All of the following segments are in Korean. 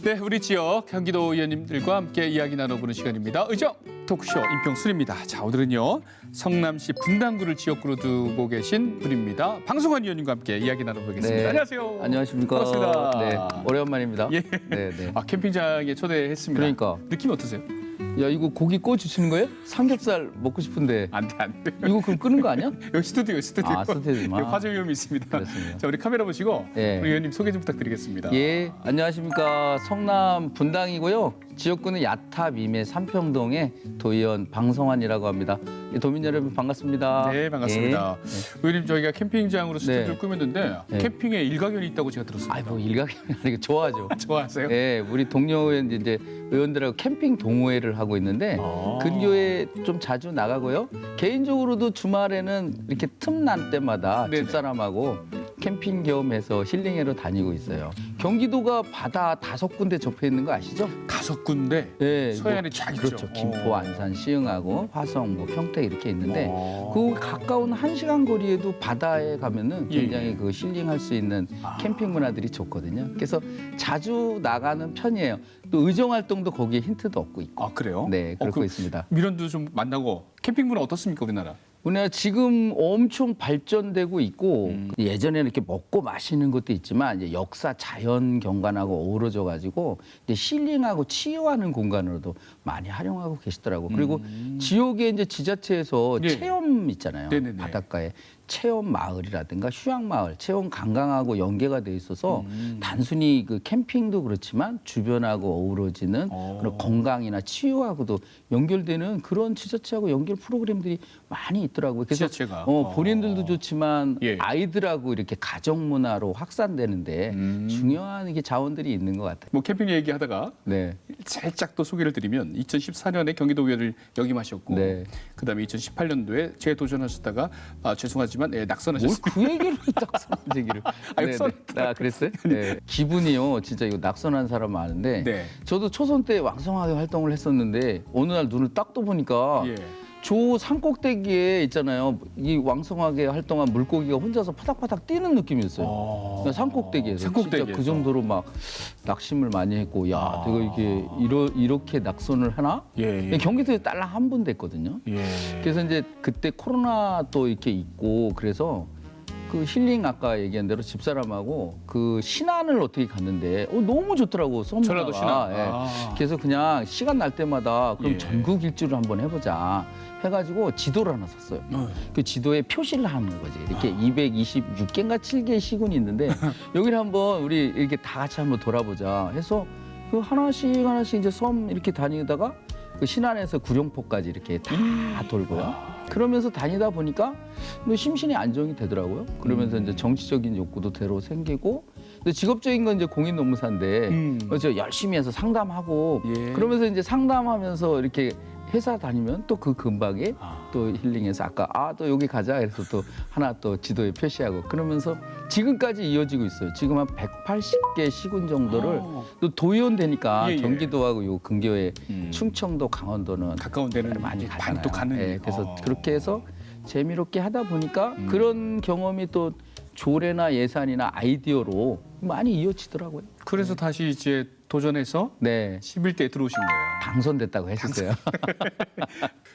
네, 우리 지역 경기도 의원님들과 함께 이야기 나눠보는 시간입니다. 의정 토크쇼 임평순입니다. 자, 오늘은요 성남시 분당구를 지역구로 두고 계신 분입니다. 방송환 의원님과 함께 이야기 나눠보겠습니다. 네. 안녕하세요. 안녕하십니까. 반갑습니다. 네, 오랜만입니다. 예. 네, 네. 아, 캠핑장에 초대했습니다. 그러니까. 느낌 어떠세요? 야, 이거 고기 구워 주시는 거예요? 삼겹살 먹고 싶은데. 안 돼, 안 돼. 이거 그럼 끄는 거 아니야? 여기 스튜디오. 아, 스튜디오구나. 화재 위험이 있습니다. 그렇습니다. 자, 우리 카메라 보시고 예. 우리 의원님 소개 좀 부탁드리겠습니다. 예, 안녕하십니까. 성남 분당이고요. 지역구는 야타 미매 삼평동의 도의원 방성환이라고 합니다. 예, 도민 여러분 반갑습니다. 네, 반갑습니다. 예. 네. 의원님 저희가 캠핑장으로 스튜디오를 네. 꾸몄는데 네. 캠핑에 일가견이 있다고 제가 들었습니다. 아이, 뭐 일각이 아니고 좋아하죠. 좋아하세요? 예, 우리 동료 의원 이제 의원들하고 캠핑 동호회를 하고 있는데 아. 근교에 좀 자주 나가고요. 개인적으로도 주말에는 이렇게 틈난 때마다 네네. 집사람하고 캠핑 겸해서 힐링회로 다니고 있어요. 경기도가 바다 5군데 접해 있는 거 아시죠? 5군데 네, 서해안에 쫙 있죠. 그렇죠. 김포, 안산, 시흥하고 화성, 뭐 평택 이렇게 있는데 어. 그 가까운 1시간 거리에도 바다에 가면은 예, 굉장히 예. 그 힐링할 수 있는 캠핑 문화들이 좋거든요. 그래서 자주 나가는 편이에요. 또 의정 활동도 거기에 힌트도 얻고 있고. 아, 그래요? 네, 그러고 그럼 있습니다. 민원도 좀 만나고 캠핑 문화 어떻습니까, 우리나라? 우리나라 지금 엄청 발전되고 있고 예전에는 이렇게 먹고 마시는 것도 있지만 이제 역사, 자연 경관하고 어우러져 가지고 이제 힐링하고 치유하는 공간으로도 많이 활용하고 계시더라고. 그리고 지역에 이제 지자체에서 예. 체험 있잖아요. 네네네. 바닷가에 체험 마을이라든가 휴양 마을, 체험 관광하고 연계가 돼 있어서 단순히 그 캠핑도 그렇지만 주변하고 어우러지는 그런 건강이나 치유하고도 연결되는 그런 지자체하고 연결 프로그램들이 많이 있더라고요. 그래서 지자체가? 본인들도 좋지만 예. 아이들하고 이렇게 가정 문화로 확산되는데 중요한 이게 자원들이 있는 것 같아요. 뭐 캠핑 얘기하다가 네. 살짝 또 소개를 드리면 2014년에 경기도의회를 역임하셨고 네. 그다음에 2018년도에 재도전하셨다가 죄송하지만 낙선하셨습니다. 뭘 그 얘기를 낙선한 얘기를. 아니, 선- 아, 그랬어요? 네. 기분이요. 진짜 이거 낙선한 사람 많은데 네. 저도 초선 때 왕성하게 활동을 했었는데 어느 날 눈을 딱 떠보니까 예. 조 산꼭대기에 있잖아요. 이 왕성하게 활동한 물고기가 혼자서 파닥파닥 뛰는 느낌이었어요. 그러니까 산꼭대기에서 산꼭대기에서. 진짜 그 정도로 막 낙심을 많이 했고 야, 내가 이게 이렇게 낙선을 하나? 예, 예. 경기도에 딸랑 한 분 됐거든요. 예. 그래서 이제 그때 코로나 또 이렇게 있고 그래서 그 힐링 아까 얘기한 대로 집사람하고 그 신안을 어떻게 갔는데 너무 좋더라고 썸 전라도 신안. 예. 아. 그래서 그냥 시간 날 때마다 그럼 예. 전국 일주를 한번 해보자 해가지고 지도를 하나 샀어요. 그 지도에 표시를 하는 거지. 이렇게 226개인가 7개의 시군이 있는데 여기를 한번 우리 이렇게 다 같이 한번 돌아보자 해서 그 하나씩 이제 섬 이렇게 다니다가 그 신안에서 구룡포까지 이렇게 다 돌고요. 그러면서 다니다 보니까 뭐 심신이 안정이 되더라고요. 그러면서 이제 정치적인 욕구도 대로 생기고, 근데 직업적인 건 이제 공인 노무사인데 그래서 열심히 해서 상담하고 예. 그러면서 이제 상담하면서 이렇게 회사 다니면 또 그 근방에 또 힐링해서 아까 또 여기 가자 그래서 또 하나 또 지도에 표시하고 그러면서 지금까지 이어지고 있어요. 지금 한 180개 시군 정도를 또 도의원 되니까 예, 예. 경기도하고 요 근교에 충청도, 강원도는 가까운 데는 많이 이제 가잖아요. 또 가는. 예, 그래서 그렇게 해서 재미롭게 하다 보니까 그런 경험이 또 조례나 예산이나 아이디어로 많이 이어지더라고요. 그래서 다시 이제 도전해서 네, 11대에 들어오신 거예요. 당선됐다고 했었어요.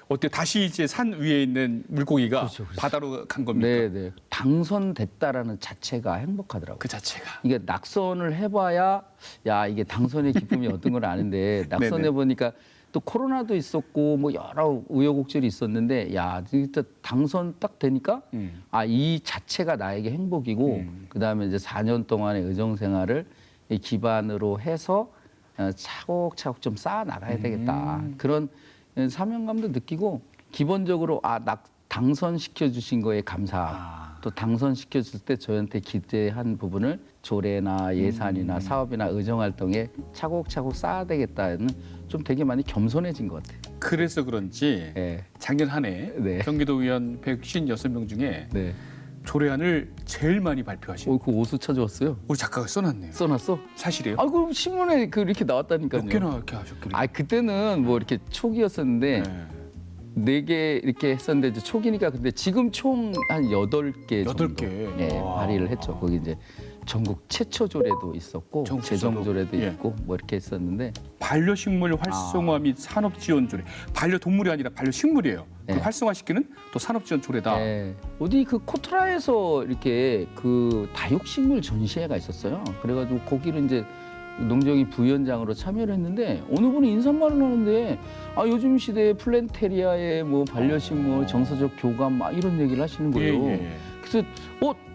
어때 다시 이제 산 위에 있는 물고기가 그렇죠. 바다로 간 겁니까? 네, 네. 당선됐다라는 자체가 행복하더라고요. 그 자체가. 이게 낙선을 해봐야 야 이게 당선의 기쁨이 어떤 걸 아는데 낙선해 네네. 보니까 또 코로나도 있었고 뭐 여러 우여곡절이 있었는데 야 진짜 당선 딱 되니까 이 자체가 나에게 행복이고 그 다음에 이제 4년 동안의 의정 생활을 이 기반으로 해서 차곡차곡 좀 쌓아 나가야 되겠다 그런 사명감도 느끼고 기본적으로 당선시켜 주신 거에 감사. 또 당선시켜 줄 때 저한테 기대한 부분을 조례나 예산이나 사업이나 의정 활동에 차곡차곡 쌓아야 되겠다는 좀 되게 많이 겸손해진 것 같아요. 그래서 그런지 네. 작년 한 해 네. 경기도 의원 156명 중에 네. 조례안을 제일 많이 발표하신 그 어디서 찾아왔어요? 우리 작가가 써놨네요. 써놨어? 사실이에요? 그럼 신문에 이렇게 나왔다니까요. 몇 개나 이렇게 하셨길래? 그때는 뭐 이렇게 초기였었는데 네. 4개 이렇게 했었는데 이제 초기니까 근데 지금 총 한 8개 정도 8개. 예, 와. 발의를 했죠. 거기 이제 전국 최초 조례도 있었고 전국 재정 최초도. 조례도 예. 있고 뭐 이렇게 했었는데 반려식물 활성화 및 산업지원 조례. 반려동물이 아니라 반려식물이에요. 그 네. 활성화시키는 또 산업지원 조례다. 예, 어디 그 코트라에서 이렇게 그 다육식물 전시회가 있었어요. 그래가지고 거기를 이제 농정이 부위원장으로 참여를 했는데 어느 분이 인사말을 하는데 아 요즘 시대에 플랜테리아의 뭐 반려식물 정서적 교감 막 이런 얘기를 하시는 거예요. 예. 그래서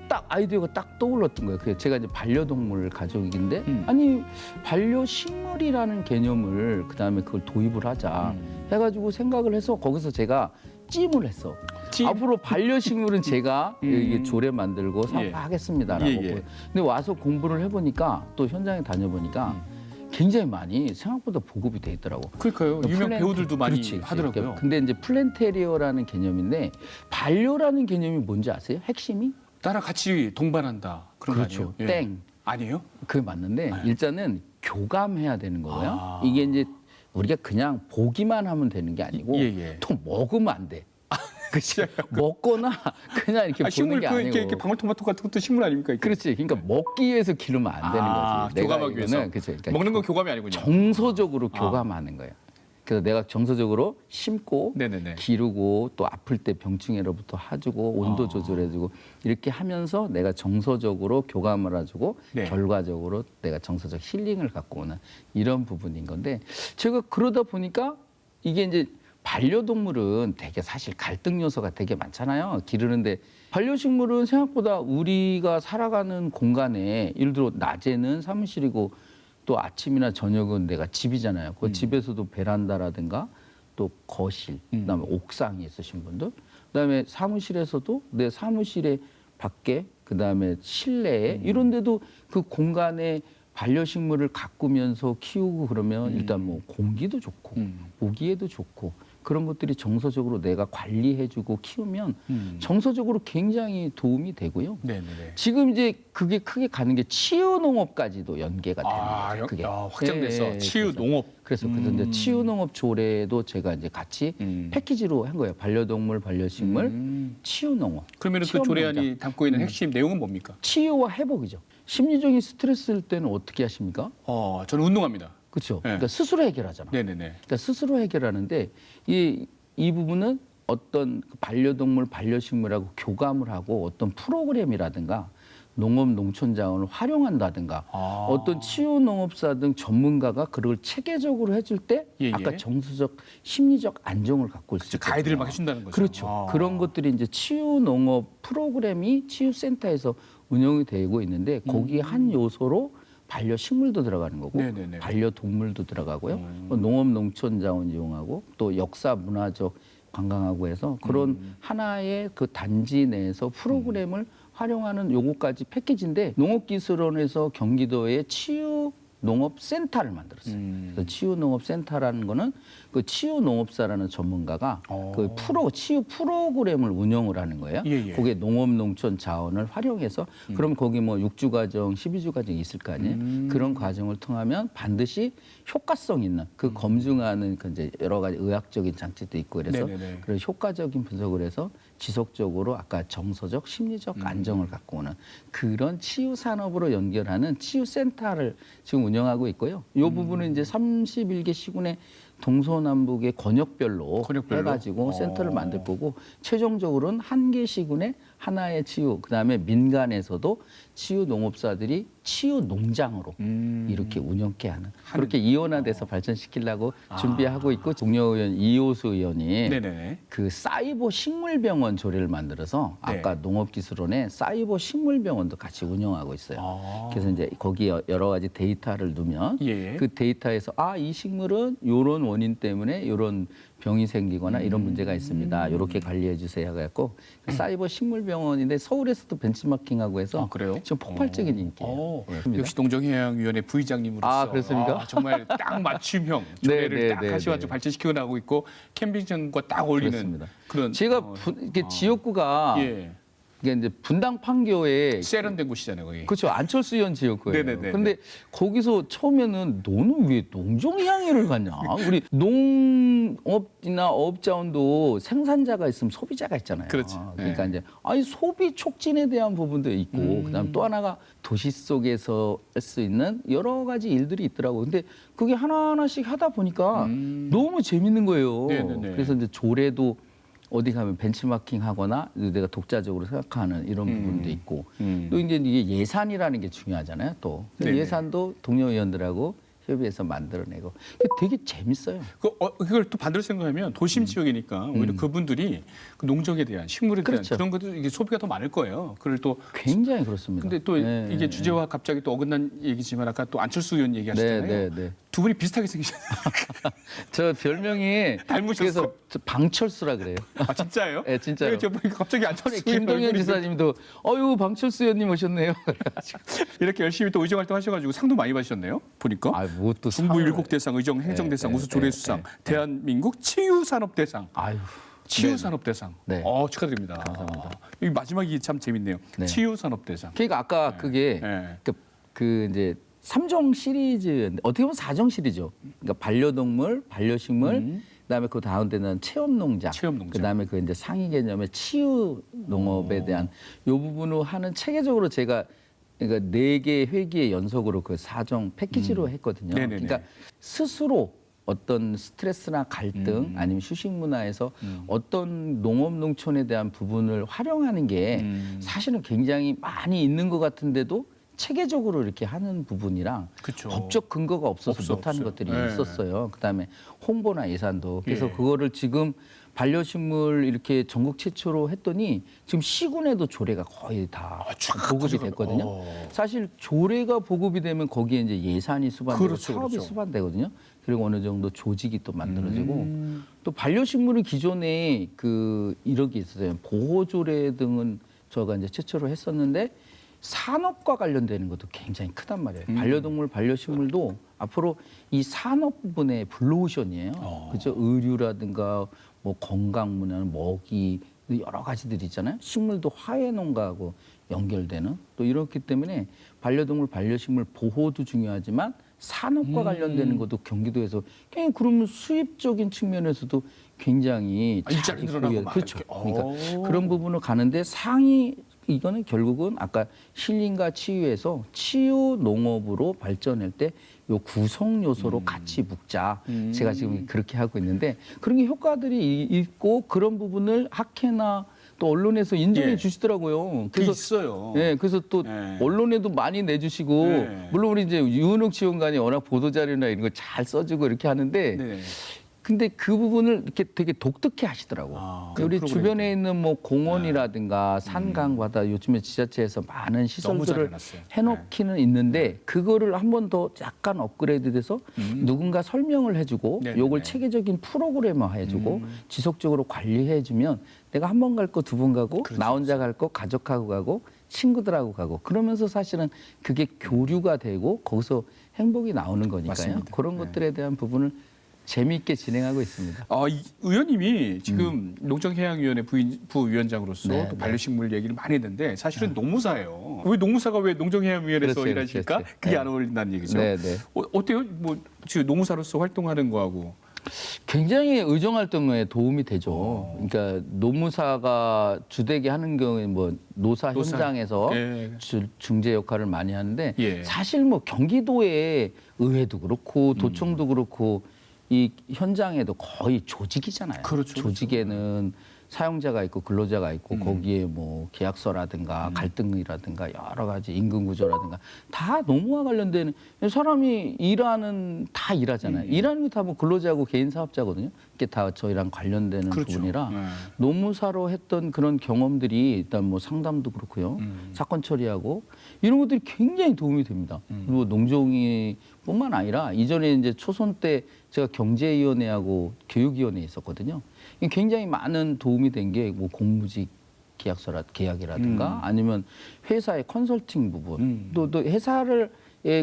딱 아이디어가 딱 떠올랐던 거예요. 그래서 제가 이제 반려동물 가족인데 아니 반려식물이라는 개념을 그다음에 그걸 도입을 하자 해가지고 생각을 해서 거기서 제가 찜을 했어. 찜? 앞으로 반려식물은 제가 이게 조례 만들고 예. 하겠습니다라고. 예. 근데 와서 공부를 해보니까 또 현장에 다녀보니까 굉장히 많이 생각보다 보급이 돼 있더라고. 그러니까요. 유명 배우들도 많이 그렇지. 하더라고요. 근데 이제 플랜테리어라는 개념인데 반려라는 개념이 뭔지 아세요? 핵심이? 나랑 같이 동반한다. 그런 그렇죠. 거 아니에요? 예. 땡. 아니에요? 그게 맞는데 일단은 교감해야 되는 거고요. 아. 이게 이제 우리가 그냥 보기만 하면 되는 게 아니고 예. 또 먹으면 안 돼. 그치? 먹거나 그냥 이렇게 보는 식물 게 그 아니고. 이렇게 방울토마토 같은 것도 식물 아닙니까? 이게? 그렇지. 그러니까 먹기 위해서 기르면 안 되는 거지. 내가 교감하기 위해서. 이거는 그치? 그러니까 먹는 건 교감이 아니군요. 정서적으로 교감하는 거예요. 그래서 내가 정서적으로 심고 네네네. 기르고 또 아플 때 병충해로부터 해주고 온도 조절해주고 이렇게 하면서 내가 정서적으로 교감을 해주고 네. 결과적으로 내가 정서적 힐링을 갖고 오는 이런 부분인 건데 제가 그러다 보니까 이게 이제 반려동물은 되게 사실 갈등 요소가 되게 많잖아요. 기르는데 반려식물은 생각보다 우리가 살아가는 공간에 예를 들어 낮에는 사무실이고 또 아침이나 저녁은 내가 집이잖아요. 그 집에서도 베란다라든가 또 거실, 그다음에 옥상에 있으신 분들, 그다음에 사무실에서도 내 사무실에 밖에, 그다음에 실내에 이런 데도 그 공간에 반려식물을 가꾸면서 키우고 그러면 일단 뭐 공기도 좋고 보기에도 좋고 그런 것들이 정서적으로 내가 관리해주고 키우면 정서적으로 굉장히 도움이 되고요. 네네네. 지금 이제 그게 크게 가는 게 치유 농업까지도 연계가 되는 거죠. 그게 확장돼서 치유 농업. 그래서 이제 치유 농업 조례도 제가 이제 같이 패키지로 한 거예요. 반려동물, 반려식물, 치유 농업. 그러면 그 체험 조례안이 농장. 담고 있는 핵심 내용은 뭡니까? 치유와 회복이죠. 심리적인 스트레스일 때는 어떻게 하십니까? 저는 운동합니다. 그렇죠. 네. 그러니까 스스로 해결하잖아. 네네네. 그러니까 스스로 해결하는데 이 부분은 어떤 반려동물, 반려식물하고 교감을 하고 어떤 프로그램이라든가 농업, 농촌 자원을 활용한다든가 어떤 치유 농업사 등 전문가가 그걸 체계적으로 해줄 때 예. 아까 정서적, 심리적 안정을 갖고 올 수 있거든요. 가이드를 막 해준다는 거죠. 그렇죠. 그런 것들이 이제 치유 농업 프로그램이 치유센터에서 운영이 되고 있는데 거기에 한 요소로 반려식물도 들어가는 거고 네네네. 반려동물도 들어가고요. 농업, 농촌 자원 이용하고 또 역사, 문화적 관광하고 해서 그런 하나의 그 단지 내에서 프로그램을 활용하는 요거까지 패키지인데 농업기술원에서 경기도에 치유 농업센터를 만들었어요. 그래서 치유 농업센터라는 거는 그 치유 농업사라는 전문가가 그 치유 프로그램을 운영을 하는 거예요. 예. 거기에 농업, 농촌 자원을 활용해서 그럼 거기 뭐 6주 과정, 12주 과정이 있을 거 아니에요. 그런 과정을 통하면 반드시 효과성 있는 그 검증하는 그 이제 여러 가지 의학적인 장치도 있고 그래서 네네네. 그런 효과적인 분석을 해서 지속적으로 아까 정서적, 심리적 안정을 갖고 오는 그런 치유 산업으로 연결하는 치유 센터를 지금 운영하고 있고요. 이 부분은 이제 31개 시군의 동서남북의 권역별로 해가지고 센터를 만들 거고 최종적으로는 한 개 시군에 하나의 치유, 그다음에 민간에서도 치유 농업사들이 치유 농장으로 이렇게 운영케 하는 그렇게 이원화돼서 발전시키려고 준비하고 있고 동료 의원 이호수 의원이 네네네. 그 사이버 식물병원 조례를 만들어서 아까 농업기술원에 사이버 식물병원도 같이 운영하고 있어요. 그래서 이제 거기 여러 가지 데이터를 두면 예. 그 데이터에서 이 식물은 이런 원인 때문에 이런 병이 생기거나 이런 문제가 있습니다. 이렇게 관리해 주세요 해갖고 그 사이버 식물병원인데 서울에서도 벤치마킹하고 해서 그래요? 지금 폭발적인 인기예요. 역시 농정해양위원회 부의장님으로서 그렇습니까? 정말 딱 맞춤형 조례를 딱 하셔가지고 발전시키고 나가고 있고 캠핑장과 딱 어울리는 그렇습니다. 그런 제가 이렇게 지역구가 예. 이게 이제 분당 판교에 세련된 곳이잖아요, 거기. 그렇죠. 안철수 의원 지역구예요. 네네네. 근데 거기서 처음에는 너는 왜 농정이양회를 갔냐? 우리 농업이나 어업자원도 생산자가 있으면 소비자가 있잖아요. 그렇지. 그러니까 네. 이제 아니 소비 촉진에 대한 부분도 있고 그다음 또 하나가 도시 속에서 할 수 있는 여러 가지 일들이 있더라고. 근데 그게 하나하나씩 하다 보니까 너무 재밌는 거예요. 네네네. 그래서 이제 조례도 어디 가면 벤치마킹 하거나 내가 독자적으로 생각하는 이런 부분도 있고 또 이제 이게 예산이라는 게 중요하잖아요. 또 네네. 예산도 동료 의원들하고 협의해서 만들어내고 되게 재밌어요. 그걸 또 반대로 생각하면 도심 지역이니까 오히려 그분들이 그 농정에 대한 식물에 대한 그렇죠. 그런 것도 이게 소비가 더 많을 거예요. 그걸 또 굉장히 그렇습니다. 근데 또 네, 이게 주제와 갑자기 또 어긋난 얘기지만 아까 또 안철수 의원 얘기하셨잖아요. 네, 네, 네. 두 분이 비슷하게 생기셨어요. 저 별명이 닮으셨어요. 그래서 저 방철수라 그래요. 아 진짜예요? 네, 진짜요. 저 보니까 갑자기 안철수 김동연 얼굴이 지사님도 어유 방철수 의원님 오셨네요. 이렇게 열심히 또 의정 활동하셔가지고 상도 많이 받으셨네요. 보니까. 뭐또 중부 일국대상, 의정 행정대상, 네, 우수 조례수상, 대한민국 치유산업대상. 아유. 치유산업대상. 네. 축하드립니다. 감사합니다. 이 마지막이 참 재밌네요. 네. 치유산업대상. 그러니까 아까 그게 네. 그 이제 3종 시리즈인데 어떻게 보면 4종 시리즈죠. 그러니까 반려동물, 반려식물, 그다음에 그 다음 데는 체험농장, 체험농장. 그다음에 그 이제 상위 개념의 치유 농업에 대한 요 부분을 하는 체계적으로 제가 그러니까 4개 회기의 연속으로 그 4종 패키지로 했거든요. 네네네. 그러니까 스스로 어떤 스트레스나 갈등 아니면 휴식 문화에서 어떤 농업 농촌에 대한 부분을 활용하는 게 사실은 굉장히 많이 있는 것 같은데도 체계적으로 이렇게 하는 부분이랑 그쵸. 법적 근거가 없어서 못하는 없어요. 것들이 네. 있었어요. 그다음에 홍보나 예산도 그래서 예. 그거를 지금 반려식물 이렇게 전국 최초로 했더니 지금 시군에도 조례가 거의 다 쫙 보급이 퍼져가- 됐거든요. 사실 조례가 보급이 되면 거기에 이제 예산이 수반되고 그렇죠, 사업이 그렇죠. 수반되거든요. 그리고 어느 정도 조직이 또 만들어지고 또 반려식물은 기존에 그 이런 게 있었어요. 보호조례 등은 저가 이제 최초로 했었는데 산업과 관련되는 것도 굉장히 크단 말이에요. 반려동물, 반려식물도 앞으로 이 산업 부분의 블루오션이에요. 그죠? 의류라든가 뭐 건강 문화, 먹이 여러 가지들이 있잖아요. 식물도 화훼 농가하고 연결되는 또 이렇기 때문에 반려동물, 반려식물 보호도 중요하지만 산업과 관련되는 것도 경기도에서 그냥 그러면 수입적인 측면에서도 굉장히 일자리 잘 늘어나고 있고요. 막 그렇죠. 이렇게. 그러니까 그런 부분을 가는데 상위 이거는 결국은 아까 힐링과 치유에서 치유 농업으로 발전할 때 요 구성 요소로 같이 묶자. 제가 지금 그렇게 하고 있는데 그런 게 효과들이 있고 그런 부분을 학회나 또 언론에서 인정해 예. 주시더라고요. 그래서 있어요. 네, 그래서 또 네. 언론에도 많이 내주시고 네. 물론 우리 이제 유은옥 지원관이 워낙 보도 자료나 이런 거 잘 써주고 이렇게 하는데 네. 근데 그 부분을 이렇게 되게 독특해 하시더라고. 우리 프로그램도. 주변에 있는 뭐 공원이라든가 산강 바다 요즘에 지자체에서 많은 너무 시설들을 잘해놨어요. 해놓기는 있는데 그거를 한 번 더 약간 업그레이드돼서 누군가 설명을 해주고 네네네. 요걸 체계적인 프로그래머 해주고 지속적으로 관리해주면 내가 한 번 갈 거 두 번 가고 그렇죠, 나 혼자 갈 거 가족하고 가고 친구들하고 가고 그러면서 사실은 그게 교류가 되고 거기서 행복이 나오는 거니까요. 맞습니다. 그런 네. 것들에 대한 부분을 재미있게 진행하고 있습니다. 이 의원님이 지금 농정해양위원회 부위원장으로서 네, 또 네. 반려식물 얘기를 많이 했는데 사실은 농무사예요. 왜 농무사가 왜 농정해양위원회에서 그렇지, 일하실까? 그렇지. 그게 네. 안 어울린다는 얘기죠. 네, 네. 어때요? 뭐 지금 농무사로서 활동하는 거하고 굉장히 의정 활동에 도움이 되죠. 그러니까 노무사가 주되게 하는 경우에 뭐 노사 현장에서 예. 중재 역할을 많이 하는데 예. 사실 뭐 경기도의 의회도 그렇고 도청도 그렇고 이 현장에도 거의 조직이잖아요. 그렇죠, 조직에는 사용자가 있고 근로자가 있고 거기에 뭐 계약서라든가 갈등이라든가 여러 가지 임금 구조라든가 다 노무와 관련되는 사람이 다 일하잖아요. 일하는 게 다 뭐 근로자고 개인 사업자거든요. 이게 다 저희랑 관련되는 그렇죠. 부분이라 네. 노무사로 했던 그런 경험들이 일단 뭐 상담도 그렇고요. 사건 처리하고 이런 것들이 굉장히 도움이 됩니다. 그리고 농종이 뿐만 아니라 이전에 이제 초선 때 제가 경제위원회하고 교육위원회에 있었거든요. 굉장히 많은 도움이 된 게 뭐 공무직 계약이라든가 아니면 회사의 컨설팅 부분 또 회사를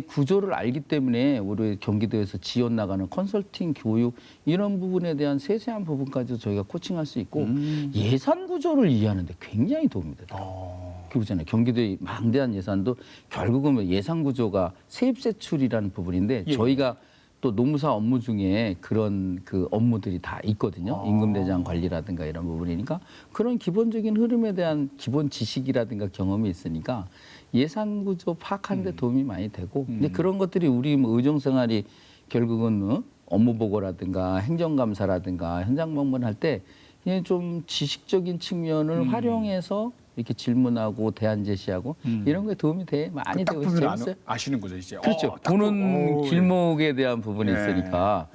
구조를 알기 때문에 우리 경기도에서 지원 나가는 컨설팅, 교육 이런 부분에 대한 세세한 부분까지도 저희가 코칭할 수 있고 예산 구조를 이해하는 데 굉장히 도움이 되더라고요. 그렇잖아요. 경기도의 망대한 예산도 결국은 예산 구조가 세입세출이라는 부분인데 예. 저희가 또 노무사 업무 중에 그런 그 업무들이 다 있거든요. 임금대장 관리라든가 이런 부분이니까 그런 기본적인 흐름에 대한 기본 지식이라든가 경험이 있으니까 예산 구조 파악하는 데 도움이 많이 되고 근데 그런 것들이 우리 뭐 의정생활이 결국은 업무 보고라든가 행정감사라든가 현장 방문할 때 그냥 좀 지식적인 측면을 활용해서 이렇게 질문하고 대안 제시하고 이런 거에 도움이 많이 되고 재밌어요. 아시는 거죠 이제. 그렇죠. 보는 길목에 대한 부분이 있으니까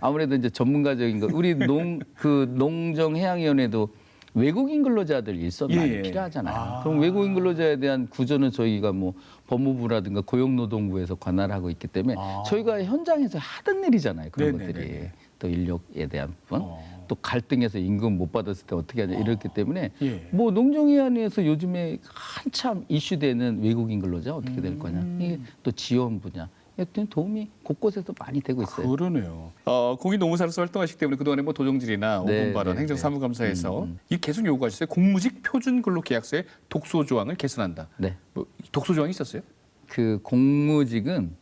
아무래도 이제 전문가적인 거 우리 농정해양위원회도 외국인 근로자들 일선 많이 필요하잖아요. 그럼 외국인 근로자에 대한 구조는 저희가 뭐 법무부라든가 고용노동부에서 관할을 하고 있기 때문에 저희가 현장에서 하던 일이잖아요. 그런 것들이 또 인력에 대한 부분. 또 갈등해서 임금 못 받았을 때 어떻게 하냐 이렇기 때문에 뭐 농정위원회에서 요즘에 한참 이슈되는 외국인 근로자 어떻게 될 거냐 이게 또 지원 분야 하여튼 도움이 곳곳에서 많이 되고 있어요. 그러네요. 공인노무사로서 활동하시기 때문에 그동안에 뭐 도정질이나 네, 오분 발언, 네, 행정사무감사에서 이 계속 요구하셨어요. 공무직 표준근로계약서의 독소 조항을 개선한다. 네. 뭐 독소 조항이 있었어요? 그 공무직은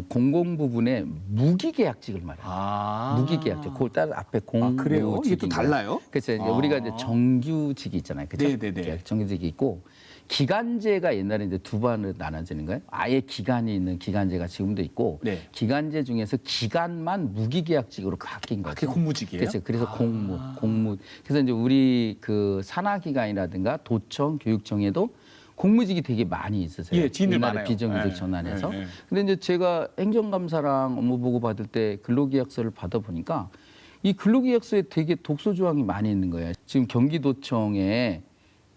공공 부분에 무기계약직을 말해요. 무기계약직. 그 따라 앞에 공무직이 그래요? 이게 또 달라요? 그렇죠. 이제 우리가 이제 정규직이 있잖아요. 그렇죠? 네네네. 정규직이 있고 기간제가 옛날에 이제 두 반으로 나눠지는 거예요. 아예 기간이 있는 기간제가 지금도 있고 기간제 중에서 기간만 무기계약직으로 바뀐 거죠. 그게 공무직이에요? 그렇죠. 그래서 공무. 그래서 이제 우리 그 산하기관이라든가 도청, 교육청에도 공무직이 되게 많이 있으세요. 예, 지인들 옛날에 많아요. 비정규직 전환해서. 근데 이제 제가 행정감사랑 업무 보고 받을 때 근로계약서를 받아보니까 이 근로계약서에 되게 독소 조항이 많이 있는 거예요. 지금 경기도청에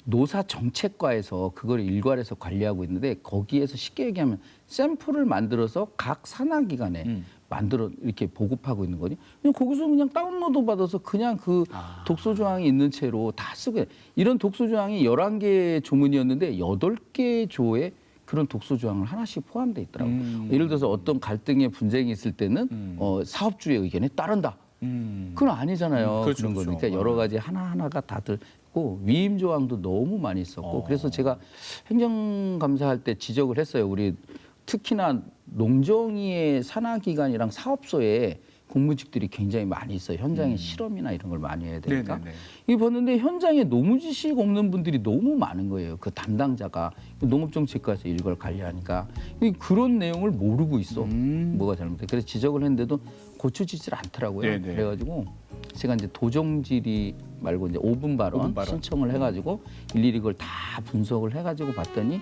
노사정책과에서 그걸 일괄해서 관리하고 있는데 거기에서 쉽게 얘기하면 샘플을 만들어서 각 산하기관에 만들어 이렇게 보급하고 있는 거니. 그냥 거기서 그냥 다운로드 받아서 그냥 그 독소 조항이 있는 채로 다 쓰고 이런 독소 조항이 11개 조문이었는데 8개 조에 그런 독소 조항을 하나씩 포함되어 있더라고요. 예를 들어서 어떤 갈등의 분쟁이 있을 때는 사업주의 의견에 따른다. 그건 아니잖아요. 그렇죠, 그런 그렇죠. 거니까 여러 가지 하나하나가 다들 있고 위임 조항도 너무 많이 있었고 그래서 제가 행정감사할 때 지적을 했어요. 우리 특히나 농정위의 산하기관이랑 사업소에 공무직들이 굉장히 많이 있어요. 현장에 실험이나 이런 걸 많이 해야 되니까. 이 봤는데 현장에 노무 지식 없는 분들이 너무 많은 거예요. 그 담당자가 농업정책과에서 이걸 관리하니까 그런 내용을 모르고 있어. 뭐가 잘못돼. 그래서 지적을 했는데도 고쳐지질 않더라고요. 그래가지고 제가 이제 도정질이 말고 이제 5분 발언 신청을 해가지고 일일이 그걸 다 분석을 해가지고 봤더니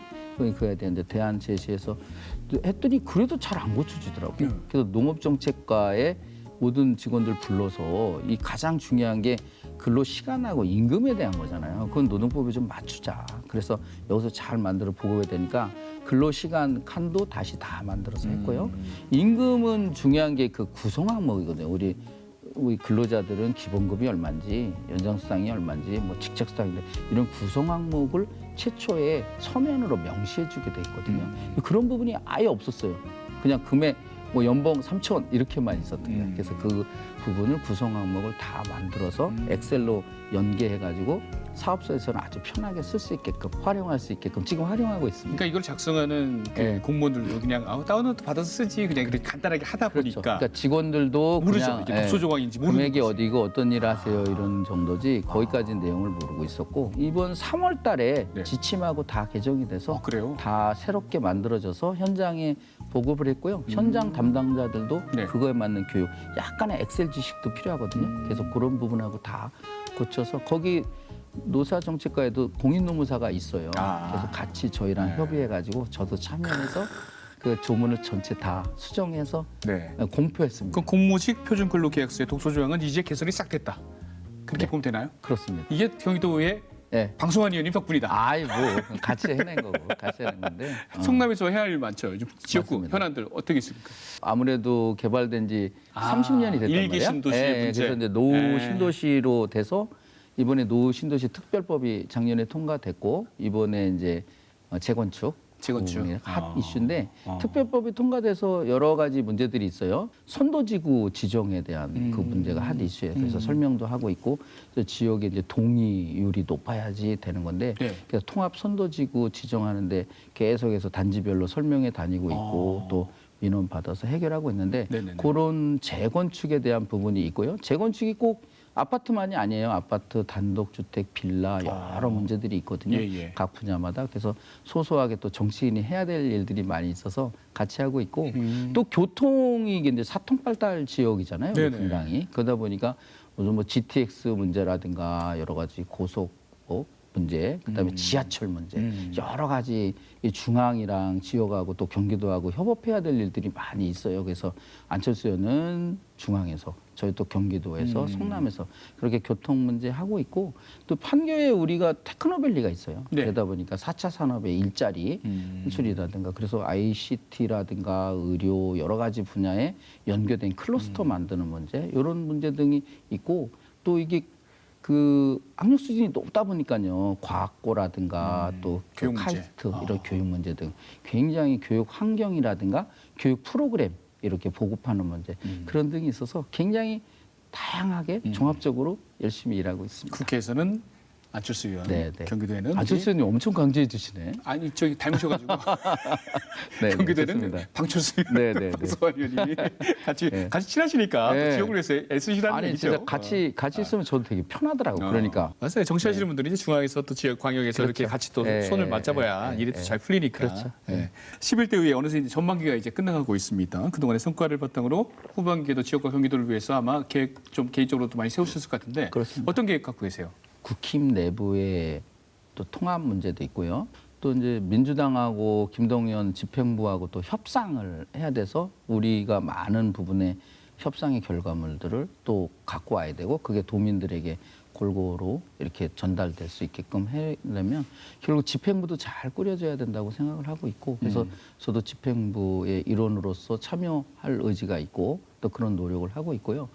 그에 대한 이제 대안 제시해서 했더니 그래도 잘 안 고쳐지더라고요. 그래서 농업정책과의 모든 직원들 불러서 이 가장 중요한 게 근로 시간하고 임금에 대한 거잖아요. 그건 노동법에 좀 맞추자. 그래서 여기서 잘 만들어 보고해야 되니까 근로 시간 칸도 다시 다 만들어서 했고요. 임금은 중요한 게 그 구성 항목이거든요. 우리 근로자들은 기본급이 얼마인지, 연장수당이 얼마인지, 뭐 직책수당인데 이런 구성 항목을 최초에 서면으로 명시해주게 돼 있거든요. 그런 부분이 아예 없었어요. 그냥 금액 뭐 연봉 3천 이렇게만 있었던 거예요. 그래서 그 부분을 구성 항목을 다 만들어서 엑셀로 연계해가지고 사업소에서는 아주 편하게 쓸 수 있게끔 활용할 수 있게끔 지금 활용하고 있습니다. 그러니까 이걸 작성하는 그 공무원들도 그냥 다운로드 받아서 쓰지 그냥 이렇게 간단하게 하다 보니까 그러니까 직원들도 모르죠. 그냥 이게 독소 조항인지 모르는 금액이 거지. 어디고 어떤 일 하세요 이런 정도지 거기까지 내용을 모르고 있었고 이번 3월 달에 지침하고 다 개정이 돼서 그래요? 다 새롭게 만들어져서 현장에 보급을 했고요. 현장 담당자들도 그거에 맞는 교육, 약간의 엑셀 지식도 필요하거든요. 그래서 그런 부분하고 다 고쳐서 거기 노사정책과에도 공인노무사가 있어요. 그래서 같이 저희랑 협의해가지고 저도 참여해서 그 조문을 전체 다 수정해서 공표했습니다. 그럼 공무직 표준근로계약서의 독소 조항은 이제 개선이 싹 됐다. 그렇게 보면 되나요? 그렇습니다. 이게 경기도의 방송환 의원님 덕분이다. 아이 뭐 같이 해낸 거고 같이 해낸 건데. 성남에서 해야 할 일 많죠. 요즘 지역구 맞습니다. 현안들 어떻게 있습니까? 아무래도 개발된 지 30년이 됐단 일기 말이에요. 신도시 문제. 그래서 이제 노후 신도시로 돼서 이번에 노후 신도시 특별법이 작년에 통과됐고 이번에 이제 재건축 재건축. 부분이 핫 아. 이슈인데 아. 특별법이 통과돼서 여러 가지 문제들이 있어요. 선도지구 지정에 대한 그 문제가 핫 이슈예요. 그래서 설명도 하고 있고 지역의 이제 동의율이 높아야지 되는 건데 네. 그래서 통합 선도지구 지정하는데 계속해서 단지별로 설명회 다니고 있고 또 민원 받아서 해결하고 있는데 네네네. 그런 재건축에 대한 부분이 있고요. 재건축이 꼭 아파트만이 아니에요. 아파트, 단독주택, 빌라 여러 문제들이 있거든요. 예. 각 분야마다. 그래서 소소하게 또 정치인이 해야 될 일들이 많이 있어서 같이 하고 있고 또 교통이 이제 사통팔달 지역이잖아요. 우리 네네. 분당이. 그러다 보니까 무슨 뭐 GTX 문제라든가 여러 가지 고속 문제, 그다음에 지하철 문제, 여러 가지 이 중앙이랑 지역하고 또 경기도하고 협업해야 될 일들이 많이 있어요. 그래서 안철수 의원은 중앙에서, 저희 또 경기도에서, 성남에서 그렇게 교통 문제 하고 있고 또 판교에 우리가 테크노밸리가 있어요. 네. 그러다 보니까 4차 산업의 일자리 창출이라든가 그래서 ICT라든가 의료 여러 가지 분야에 연계된 클러스터 만드는 문제 이런 문제 등이 있고 또 이게 그 학력 수준이 높다 보니까요 과학고라든가 또 교육 문제. 카이스트 이런 교육 문제 등 굉장히 교육 환경이라든가 교육 프로그램 이렇게 보급하는 문제 그런 등이 있어서 굉장히 다양하게 종합적으로 열심히 일하고 있습니다. 국회에서는 안철수 의원, 네. 경기도에는 안철수 의원님 엄청 강조해 주시네. 아니 저기 닮으셔가지고 네, 경기도에는 좋습니다. 방철수 의원, 네. 방송환 의원님이 같이 네. 같이 친하시니까 네. 지역을 위해서 애쓰시라는 아니 얘기죠. 진짜 같이 있으면 저도 되게 편하더라고. 그러니까 맞아요. 정치하시는 분들이 이제 중앙에서 또 지역 광역에서 이렇게 그렇죠. 같이 또 예, 손을 예, 맞잡아야 예, 일이 예. 또 잘 풀리니까. 그렇죠. 예. 11대 의회 어느새 이제 전반기가 이제 끝나가고 있습니다. 그동안의 성과를 바탕으로 후반기에도 지역과 경기도를 위해서 아마 계획 좀 개인적으로도 많이 세우셨을 것 같은데 그렇습니다. 어떤 계획 갖고 계세요? 국힘 내부에 또 통합 문제도 있고요. 또 이제 민주당하고 김동연 집행부하고 또 협상을 해야 돼서 우리가 많은 부분의 협상의 결과물들을 또 갖고 와야 되고 그게 도민들에게 골고루 이렇게 전달될 수 있게끔 하려면 결국 집행부도 잘 꾸려져야 된다고 생각을 하고 있고 그래서 저도 집행부의 일원으로서 참여할 의지가 있고 또 그런 노력을 하고 있고요.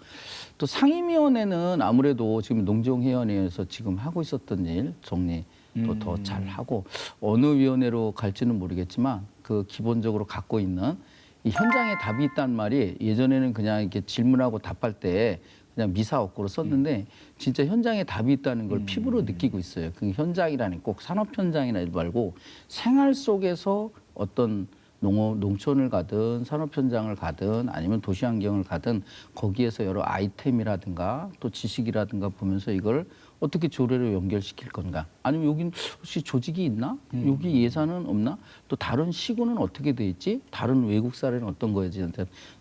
또 상임위원회는 아무래도 지금 농정위원회에서 지금 하고 있었던 일 정리 또 더 잘 하고 어느 위원회로 갈지는 모르겠지만 그 기본적으로 갖고 있는 이 현장에 답이 있단 말이 예전에는 그냥 이렇게 질문하고 답할 때 그냥 미사옥구로 썼는데 진짜 현장에 답이 있다는 걸 피부로 느끼고 있어요. 그 현장이라는 꼭 산업 현장이나 말고 생활 속에서 어떤 농촌을 가든 산업 현장을 가든 아니면 도시 환경을 가든 거기에서 여러 아이템이라든가 또 지식이라든가 보면서 이걸 어떻게 조례로 연결시킬 건가? 아니면 여긴 혹시 조직이 있나? 여기 예산은 없나? 또 다른 시군은 어떻게 돼 있지? 다른 외국 사례는 어떤 거지?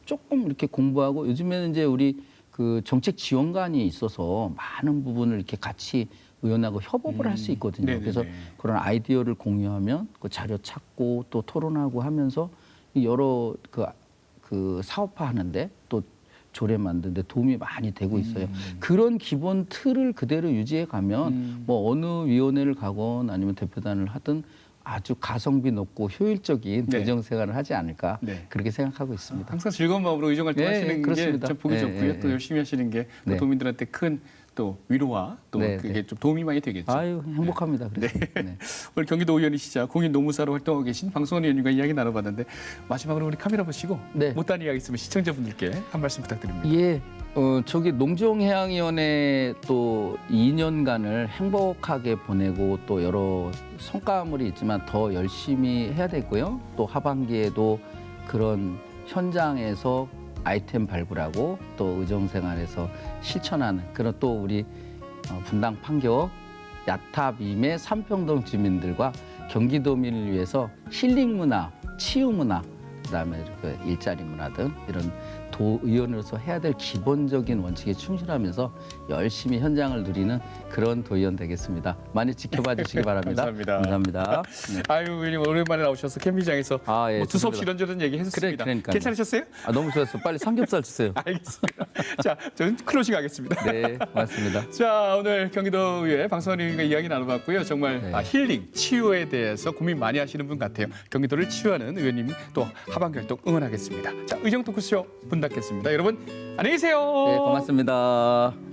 조금 이렇게 공부하고 요즘에는 이제 우리 그 정책 지원관이 있어서 많은 부분을 이렇게 같이 의원하고 협업을 할 수 있거든요. 네네네. 그래서 그런 아이디어를 공유하면 그 자료 찾고 또 토론하고 하면서 여러 그 사업화하는데 또 조례 만드는데 도움이 많이 되고 있어요. 그런 기본 틀을 그대로 유지해 가면 뭐 어느 위원회를 가건 아니면 대표단을 하든 아주 가성비 높고 효율적인 네. 의정 생활을 하지 않을까 네. 그렇게 생각하고 있습니다. 항상 즐거운 마음으로 의정 활동하시는 게 그렇습니다. 참 보기 좋고요. 또 열심히 하시는 게 또 네. 도민들한테 큰 또 위로와 또 네, 그게 좀 도움이 많이 되겠죠. 아유 행복합니다. 그래서. 네. 오늘 경기도 의원이시자 공인 노무사로 활동하고 계신 방송원 의원님과 이야기 나눠봤는데 마지막으로 우리 카메라 보시고 네. 못다한 이야기 있으면 시청자분들께 한 말씀 부탁드립니다. 예, 저기 농종해양위원회 또 2년간을 행복하게 보내고 또 여러 성과물이 있지만 더 열심히 해야 되고요. 또 하반기에도 그런 현장에서 아이템 발굴하고 또 의정생활에서 실천하는 그런 또 우리 분당 판교 야탑임의 삼평동 주민들과 경기도민을 위해서 힐링 문화, 치유 문화, 그다음에 이렇게 일자리 문화 등 이런 도의원으로서 해야 될 기본적인 원칙에 충실하면서 열심히 현장을 누리는 그런 도의원 되겠습니다. 많이 지켜봐 주시기 바랍니다. 감사합니다. 감사합니다. 네. 아유 의원님 오랜만에 나오셔서 캠핑장에서 아, 예, 뭐 두서없이 좋습니다. 이런저런 얘기 해줬습니다. 그러니까요. 괜찮으셨어요? 아, 너무 좋았어. 빨리 삼겹살 주세요. 알겠습니다. 자, 저는 클로징 하겠습니다. 네, 고맙습니다. 자, 오늘 경기도의회 방송원 의원과 이야기 나눠봤고요. 정말 네. 힐링, 치유에 대해서 고민 많이 하시는 분 같아요. 경기도를 치유하는 의원님 또 하반기 활동 응원하겠습니다. 자, 의정 토크쇼 문 닫겠습니다. 여러분 안녕히 계세요. 네, 고맙습니다.